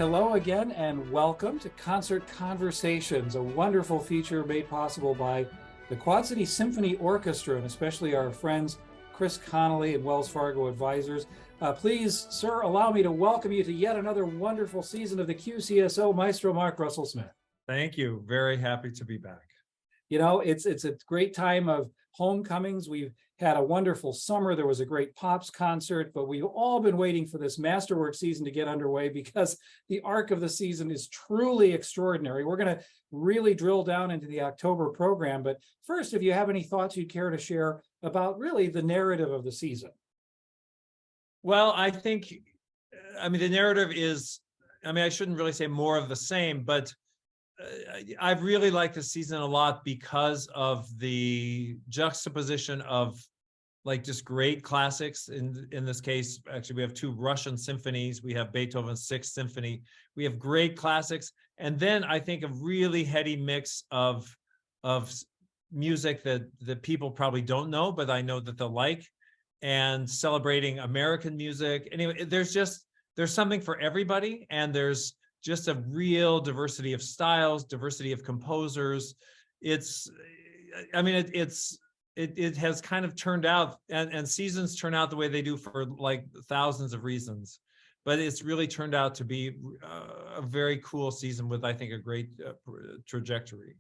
Hello again and welcome to Concert Conversations, a wonderful feature made possible by the Quad City Symphony Orchestra and especially our friends Chris Connolly and Wells Fargo Advisors. Please, sir, allow me to welcome you to yet another wonderful season of the QCSO, Maestro Mark Russell Smith. Thank you. Very happy to be back. You know, it's a great time of homecomings. We've had a wonderful summer. There was a great Pops concert, but we've all been waiting for this Masterworks season to get underway because the arc of the season is truly extraordinary. We're going to really drill down into the October program. But first, if you have any thoughts you'd care to share about really the narrative of the season. Well, I think, the narrative is, I shouldn't really say more of the same, but I've really liked this season a lot because of the juxtaposition of like just great classics. In this case, actually, we have two Russian symphonies. We have Beethoven's Sixth Symphony. We have great classics. And then I think a really heady mix of music that people probably don't know, but I know that they'll like, and celebrating American music. Anyway, there's something for everybody. And there's just a real diversity of styles, diversity of composers. It has kind of turned out, and seasons turn out the way they do for like thousands of reasons, but it's really turned out to be a very cool season with, I think, a great trajectory.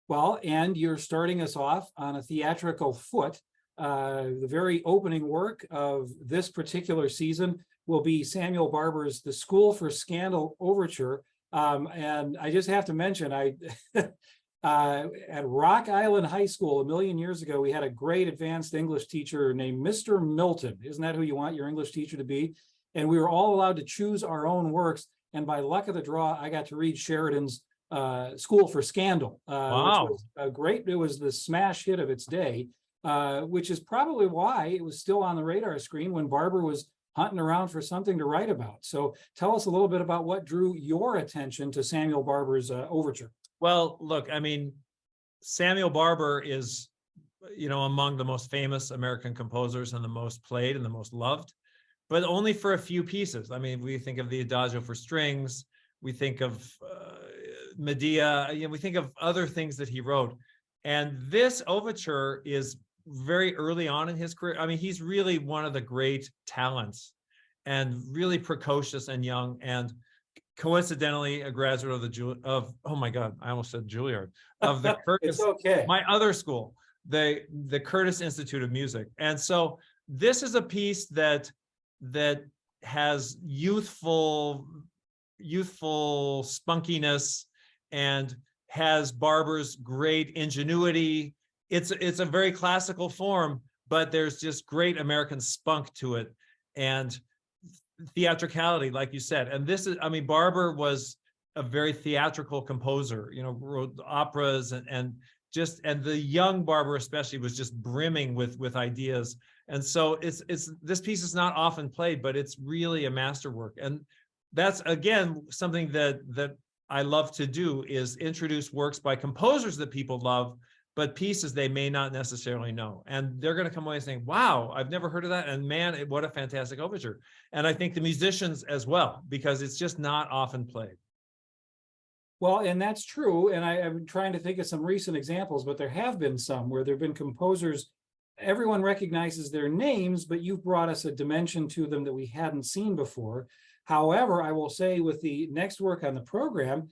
Well, and you're starting us off on a theatrical foot. The very opening work of this particular season will be Samuel Barber's The School for Scandal Overture. And I just have to mention, at Rock Island High School a million years ago, we had a great advanced English teacher named Mr. Milton. Isn't that who you want your English teacher to be? And we were all allowed to choose our own works. And by luck of the draw, I got to read Sheridan's School for Scandal. Wow. Which was great. It was the smash hit of its day, which is probably why it was still on the radar screen when Barber was hunting around for something to write about. So tell us a little bit about what drew your attention to Samuel Barber's overture. Well, look, Samuel Barber is, among the most famous American composers and the most played and the most loved, but only for a few pieces. We think of the Adagio for strings, we think of Medea, we think of other things that he wrote. And this overture is very early on in his career. He's really one of the great talents and really precocious and young, and coincidentally a graduate of oh my God, I almost said Juilliard, of the Curtis, okay, my other school, the Curtis Institute of Music. And so this is a piece that has youthful spunkiness and has Barber's great ingenuity. It's a very classical form, but there's just great American spunk to it and theatricality, like you said. And this is, Barber was a very theatrical composer, wrote operas and the young Barber especially was just brimming with ideas. And so this piece is not often played, but it's really a masterwork. And that's, again, something that I love to do, is introduce works by composers that people love, but pieces they may not necessarily know. And they're going to come away saying, wow, I've never heard of that. And man, what a fantastic overture. And I think the musicians as well, because it's just not often played. Well, and that's true. And I'm trying to think of some recent examples, but there have been some where there have been composers, everyone recognizes their names, but you've brought us a dimension to them that we hadn't seen before. However, I will say with the next work on the program,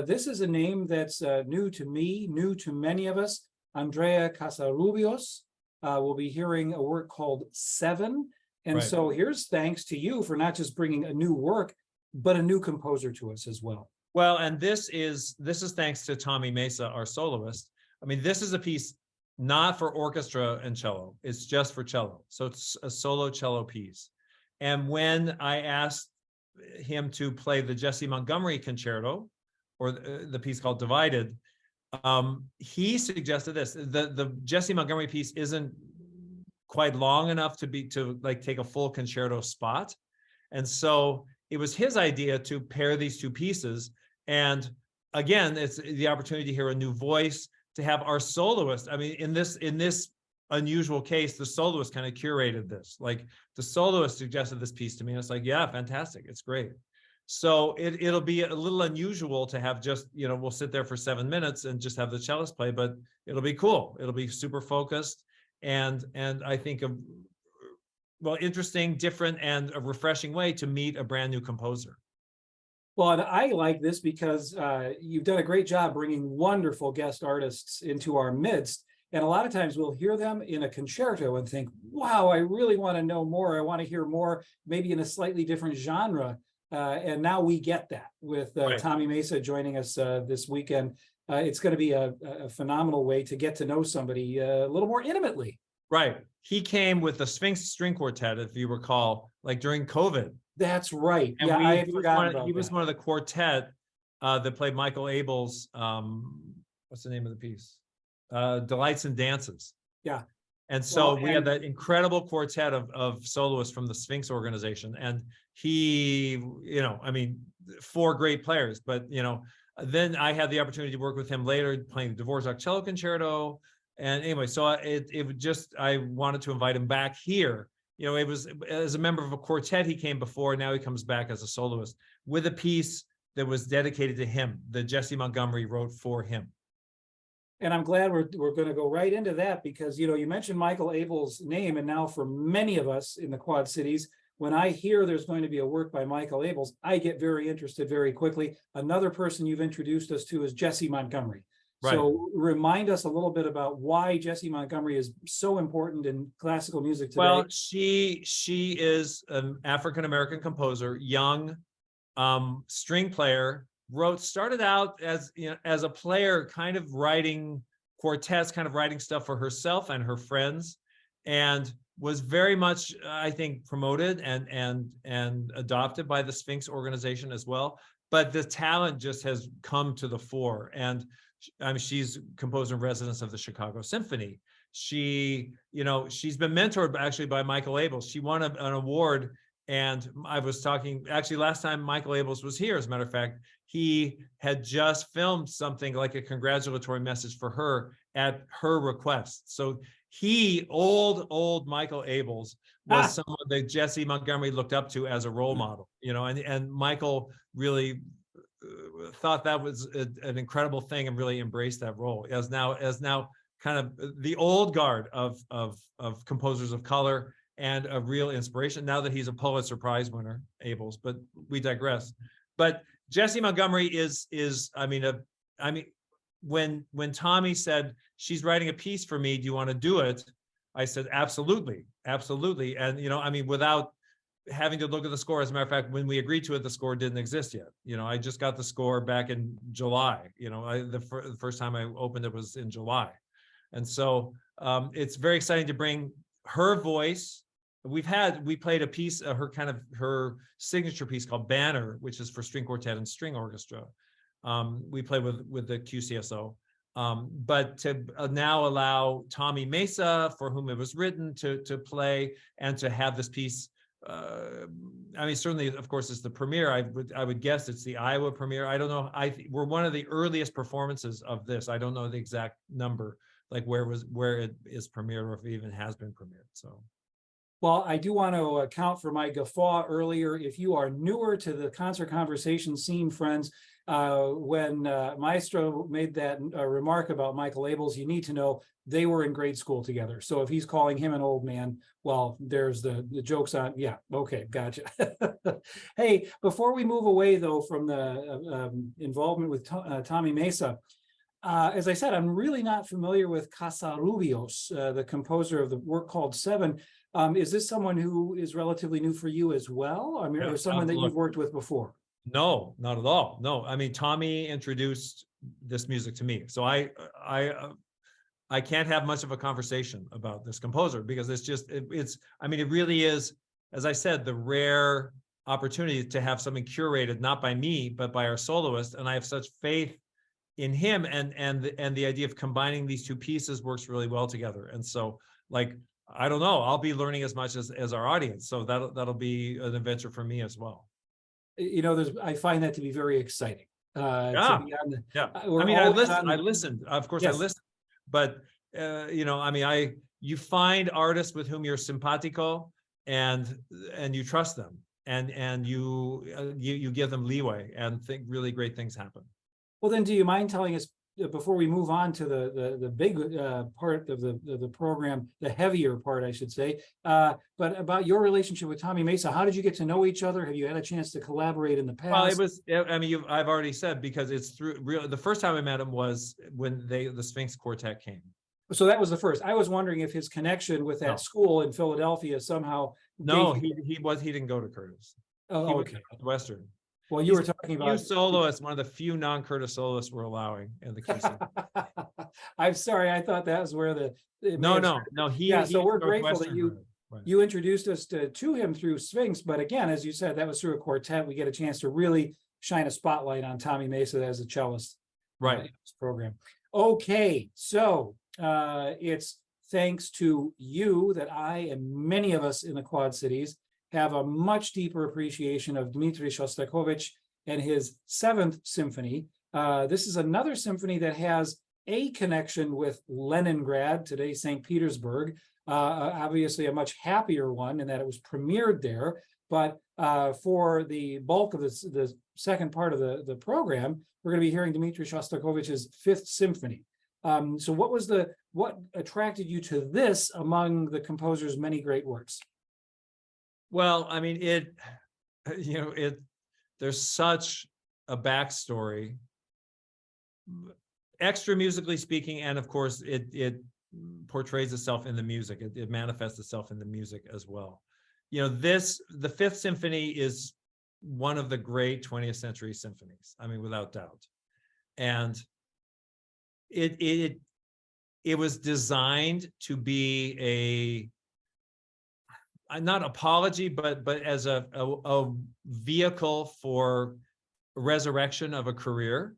this is a name that's new to me, new to many of us. Andrea Casarrubios. We'll be hearing a work called Seven. And right. So here's thanks to you for not just bringing a new work, but a new composer to us as well. Well, and this is thanks to Tommy Mesa, our soloist. This is a piece not for orchestra and cello. It's just for cello. So it's a solo cello piece. And when I asked him to play the Jessie Montgomery concerto, or the piece called Divided, he suggested this. The Jessie Montgomery piece isn't quite long enough to take a full concerto spot. And so it was his idea to pair these two pieces. And again, it's the opportunity to hear a new voice, to have our soloist. In this unusual case, the soloist kind of curated this. Like the soloist suggested this piece to me, and it's like, yeah, fantastic, it's great. So it'll be a little unusual to have just, we'll sit there for 7 minutes and just have the cellist play, but it'll be cool. It'll be super focused and I think interesting, different, and a refreshing way to meet a brand new composer. Well, and I like this because you've done a great job bringing wonderful guest artists into our midst. And a lot of times we'll hear them in a concerto and think, wow, I really want to know more. I want to hear more, maybe in a slightly different genre. And now we get that with Right. Tommy Mesa joining us this weekend. It's going to be a phenomenal way to get to know somebody a little more intimately. Right. He came with the Sphinx String Quartet, if you recall, like during COVID. That's right. And yeah, I had he forgotten about he was that. one of the quartet that played Michael Abel's, what's the name of the piece? Delights and Dances. Yeah. And so Well, we had that incredible quartet of soloists from the Sphinx organization. And he, 4 great players, but, then I had the opportunity to work with him later playing the Dvorak Cello Concerto. And anyway, so I wanted to invite him back here. It was as a member of a quartet, he came before, now he comes back as a soloist with a piece that was dedicated to him, that Jessie Montgomery wrote for him. And I'm glad we're going to go right into that because, you mentioned Michael Abel's name. And now for many of us in the Quad Cities, when I hear there's going to be a work by Michael Abels, I get very interested very quickly. Another person you've introduced us to is Jessie Montgomery. Right. So remind us a little bit about why Jessie Montgomery is so important in classical music today. Well, she is an African-American composer, young, string player, started out as a player, kind of writing quartets, kind of writing stuff for herself and her friends, and was very much, I think, promoted and adopted by the Sphinx organization as well. But the talent just has come to the fore. And she's composer in residence of the Chicago Symphony. She's been mentored actually by Michael Abels. She won an award. And I was talking, actually last time Michael Abels was here, as a matter of fact, he had just filmed something like a congratulatory message for her at her request. So old Michael Abels was someone that Jessie Montgomery looked up to as a role model, and Michael really thought that was an incredible thing and really embraced that role as now kind of the old guard of composers of color and a real inspiration now that he's a Pulitzer Prize winner, Abels, but we digress. But Jessie Montgomery is when Tommy said, she's writing a piece for me, do you want to do it? I said, absolutely. And, without having to look at the score, as a matter of fact, when we agreed to it, the score didn't exist yet. I just got the score back in July. The first time I opened it was in July. And so it's very exciting to bring her voice. We played a piece, her signature piece called Banner, which is for string quartet and string orchestra. We play with the QCSO. But to now allow Tommy Mesa, for whom it was written, to play and to have this piece. Certainly, of course, it's the premiere. I would guess it's the Iowa premiere. I don't know. We're one of the earliest performances of this. I don't know the exact number, like where it is premiered or if it even has been premiered. So. Well, I do want to account for my guffaw earlier. If you are newer to the concert conversation scene, friends, when Maestro made that remark about Michael Abels, you need to know they were in grade school together. So if he's calling him an old man, well, there's the jokes on. Yeah, okay, gotcha. Hey, before we move away, though, from the involvement with Tommy Mesa, as I said, I'm really not familiar with Casarrubios, the composer of the work called Seven. Is this someone who is relatively new for you as well? Or someone that you've worked with before? No, not at all. No, Tommy introduced this music to me. So I can't have much of a conversation about this composer because it really is, as I said, the rare opportunity to have something curated, not by me, but by our soloist. And I have such faith in him and the idea of combining these two pieces works really well together. And so I don't know, I'll be learning as much as our audience. So that'll be an adventure for me as well. I find that to be very exciting. I listened, of course. Yes. I listened, but you find artists with whom you're simpatico and you trust them. and you give them leeway, and think really great things happen. Well, then, do you mind telling us, before we move on to the big part of the program, the heavier part, I should say, but about your relationship with Tommy Mesa? How did you get to know each other? Have you had a chance to collaborate in the past? Well, it was, I mean, I've already said, because it's through the first time I met him was when the Sphinx Quartet came. So that was the first. I was wondering if his connection with that school in Philadelphia somehow. No, he didn't go to Curtis. Oh, okay. Western. Well, you were talking about soloists, one of the few non-Curtis soloists we're allowing in the key scene. I'm sorry, I thought that was where No. So we're grateful that you introduced us to him through Sphinx. But again, as you said, that was through a quartet. We get a chance to really shine a spotlight on Tommy Mesa as a cellist, right? In this program. Okay, so it's thanks to you that I and many of us in the Quad Cities have a much deeper appreciation of Dmitri Shostakovich and his Seventh Symphony. This is another symphony that has a connection with Leningrad, today St. Petersburg, obviously a much happier one in that it was premiered there. But for the bulk of the second part of the program, we're going to be hearing Dmitri Shostakovich's Fifth Symphony. So what attracted you to this among the composer's many great works? Well, I mean, there's such a backstory, extra musically speaking, and of course, it portrays itself in the music. It manifests itself in the music as well. The Fifth Symphony is one of the great 20th century symphonies. I mean, without doubt. And it was designed to be not apology, but as a vehicle for resurrection of a career.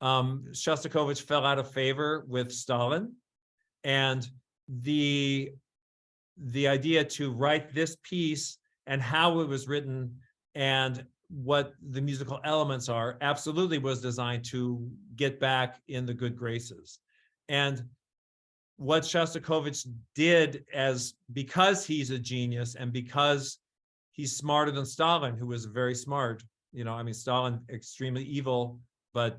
Shostakovich fell out of favor with Stalin, and the idea to write this piece and how it was written and what the musical elements are absolutely was designed to get back in the good graces. And what Shostakovich did, because he's a genius and because he's smarter than Stalin, who was very smart, I mean, Stalin, extremely evil, but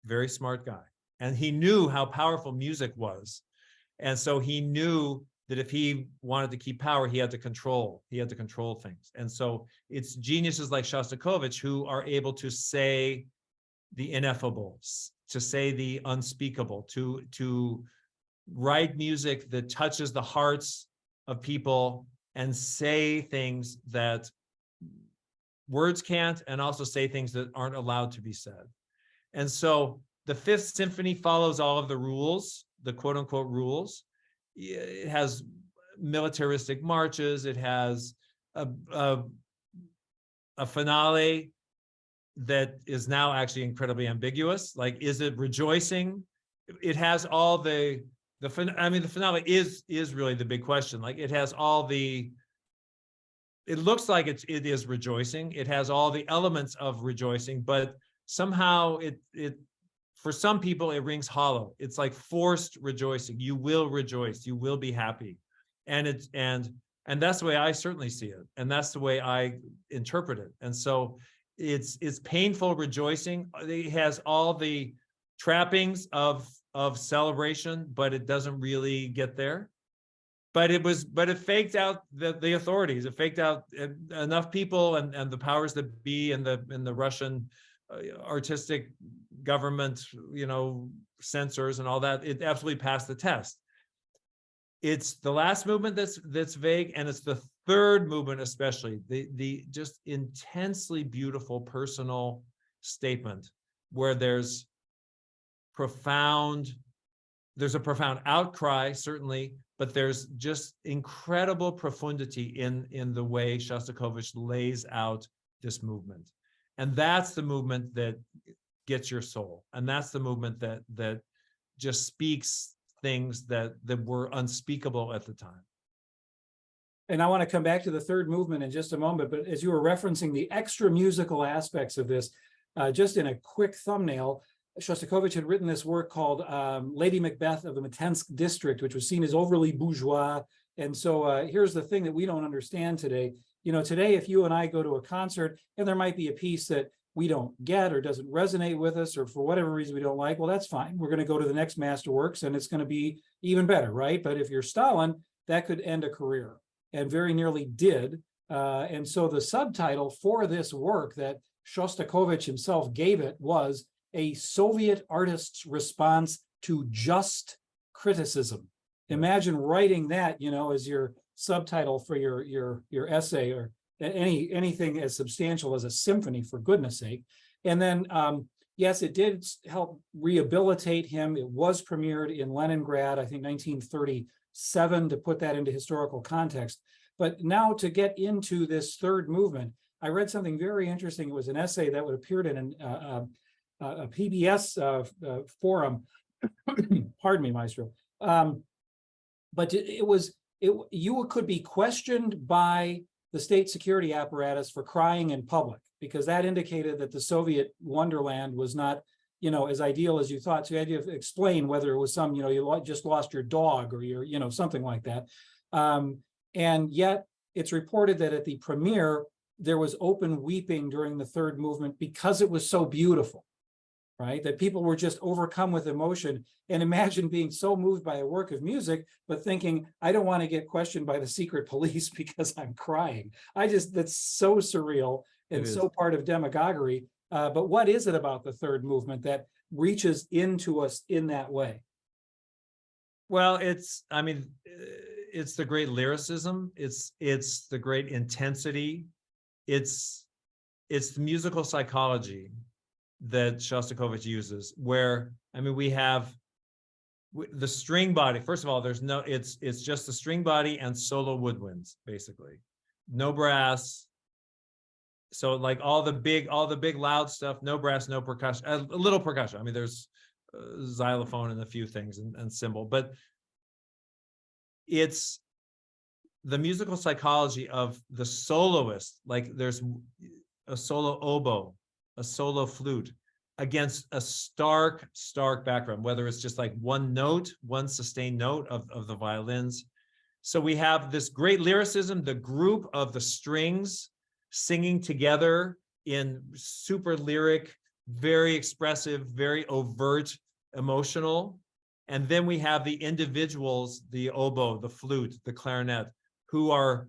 very smart guy. And he knew how powerful music was. And so he knew that if he wanted to keep power, he had to control things. And so it's geniuses like Shostakovich who are able to say the ineffable, to say the unspeakable, to write music that touches the hearts of people and say things that words can't, and also say things that aren't allowed to be said. And so the Fifth Symphony follows all of the rules, the quote unquote rules. It has militaristic marches. It has a finale that is now actually incredibly ambiguous. Like, is it rejoicing? It has all the finale is really the big question. Like, it has all it looks like it is rejoicing. It has all the elements of rejoicing, but somehow it for some people it rings hollow. It's like forced rejoicing. You will rejoice. You will be happy, and that's the way I certainly see it, and that's the way I interpret it. And so it's painful rejoicing. It has all the trappings of celebration, but it doesn't really get there. But it faked out the authorities. It faked out enough people and the powers that be in the Russian artistic government, censors and all that. It absolutely passed the test. It's the last movement that's vague, and it's the third movement especially, the just intensely beautiful personal statement where there's a profound outcry, certainly, but there's just incredible profundity in the way Shostakovich lays out this movement. And that's the movement that gets your soul. And that's the movement that just speaks things that were unspeakable at the time. And I want to come back to the third movement in just a moment, but as you were referencing the extra musical aspects of this, just in a quick thumbnail, Shostakovich had written this work called Lady Macbeth of the Mtsensk District, which was seen as overly bourgeois. And so here's the thing that we don't understand today. today, if you and I go to a concert and there might be a piece that we don't get or doesn't resonate with us, or for whatever reason we don't like, well, that's fine. We're going to go to the next Masterworks and it's going to be even better, right? But if you're Stalin, that could end a career, and very nearly did. And so the subtitle for this work that Shostakovich himself gave it was A Soviet Artist's Response to Just Criticism. Imagine writing that, as your subtitle for your essay, or anything as substantial as a symphony, for goodness sake. And then, yes, it did help rehabilitate him. It was premiered in Leningrad, I think 1937, to put that into historical context. But now to get into this third movement, I read something very interesting. It was an essay that would appeared in a PBS forum. Pardon me, Maestro. But you could be questioned by the state security apparatus for crying in public, because that indicated that the Soviet wonderland was not, as ideal as you thought. So you had to explain whether it was some, you just lost your dog, or your, something like that. And yet it's reported that at the premiere, there was open weeping during the third movement because it was so beautiful, right? That people were just overcome with emotion. And imagine being so moved by a work of music, but thinking, I don't want to get questioned by the secret police because I'm crying. That's so surreal and so part of demagoguery. But what is it about the third movement that reaches into us in that way? Well, it's the great lyricism. It's the great intensity. It's the musical psychology that Shostakovich uses, where, we have the string body. First of all, it's just the string body and solo woodwinds, basically. No brass. So like all the big loud stuff, no brass, no percussion, a little percussion. There's xylophone and a few things and cymbal, but it's the musical psychology of the soloist. Like there's a solo oboe, a solo flute, against a stark background, whether it's just like one sustained note of the violins. So we have this great lyricism, the group of the strings singing together in super lyric, very expressive, very overt, emotional. And then we have the individuals, the oboe, the flute, the clarinet, who are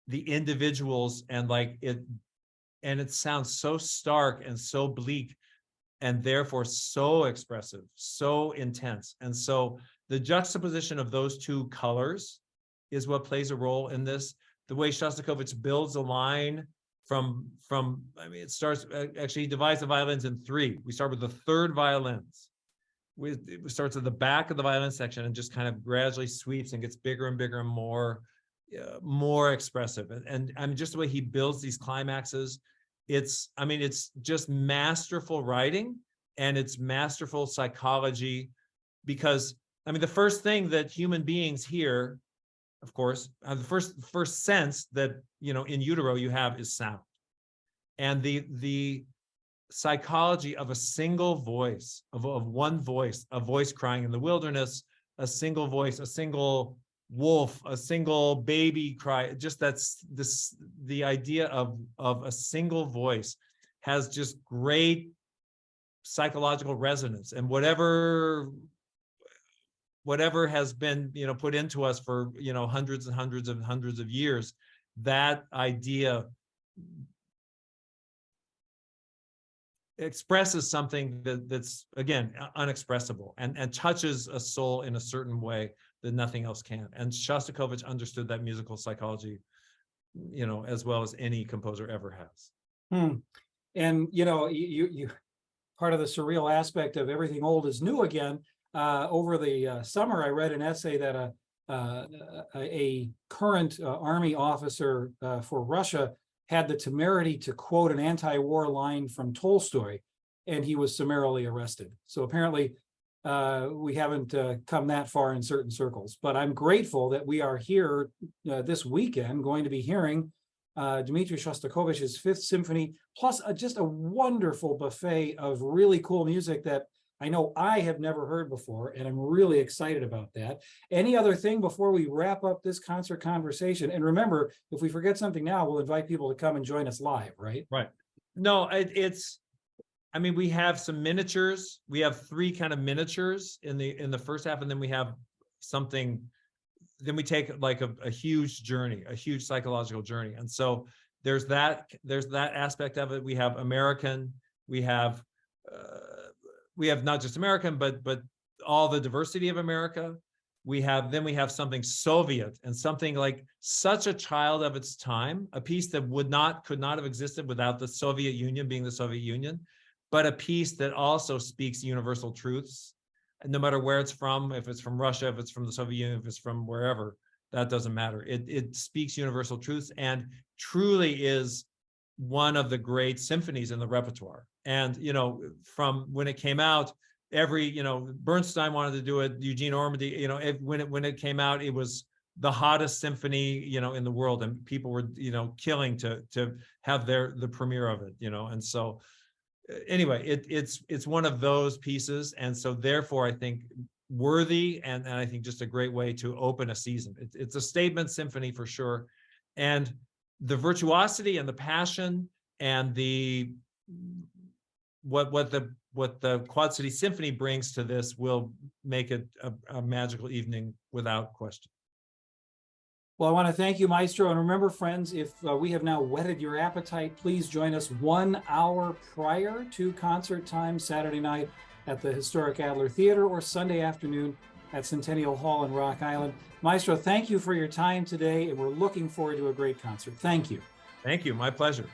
the individuals, and it sounds so stark and so bleak, and therefore so expressive, so intense. And so the juxtaposition of those two colors is what plays a role in this. The way Shostakovich builds a line it starts, actually he divides the violins in three. We start with the third violins. It starts at the back of the violin section and just kind of gradually sweeps and gets bigger and bigger and more expressive. And just the way he builds these climaxes, it's just masterful writing, and it's masterful psychology, because the first thing that human beings hear, of course, the first sense that in utero you have is sound, and the psychology of a single voice, of one voice, a voice crying in the wilderness, a single voice, a single wolf, a single baby cry. Just the idea of a single voice has just great psychological resonance, and whatever has been put into us for hundreds and hundreds of years, that idea expresses something that's again unexpressible and touches a soul in a certain way that nothing else can. And Shostakovich understood that musical psychology as well as any composer ever has. And you part of the surreal aspect of everything old is new again. Over the summer, I read an essay that a current army officer for Russia had the temerity to quote an anti-war line from Tolstoy, and he was summarily arrested. So apparently we haven't come that far in certain circles. But I'm grateful that we are here this weekend going to be hearing Dmitri Shostakovich's Fifth Symphony, plus just a wonderful buffet of really cool music that I know I have never heard before, and I'm really excited about that. Any other thing before we wrap up this concert conversation? And remember, if we forget something now, we'll invite people to come and join us live, right? Right. No, I mean, we have some miniatures. We have 3 kind of miniatures in the first half, and then we have something, then we take like a huge journey, a huge psychological journey. And so there's that aspect of it. We have American, we have not just American, but all the diversity of America. We have something Soviet, and something like such a child of its time, a piece that could not have existed without the Soviet Union being the Soviet Union, but a piece that also speaks universal truths. And no matter where it's from, if it's from Russia, if it's from the Soviet Union, if it's from wherever, that doesn't matter. It speaks universal truths and truly is one of the great symphonies in the repertoire. And, from when it came out, Bernstein wanted to do it, Eugene Ormandy, when it came out, it was the hottest symphony, in the world, and people were, killing to have the premiere of it, and so anyway, it's one of those pieces. And so therefore I think worthy, and I think just a great way to open a season. It's a statement symphony for sure. And the virtuosity and the passion and what the Quad City Symphony brings to this will make it a magical evening without question. Well, I want to thank you, Maestro. And remember, friends, if we have now whetted your appetite, please join us 1 hour prior to concert time Saturday night at the Historic Adler Theater, or Sunday afternoon at Centennial Hall in Rock Island. Maestro, thank you for your time today, and we're looking forward to a great concert. Thank you. Thank you. My pleasure.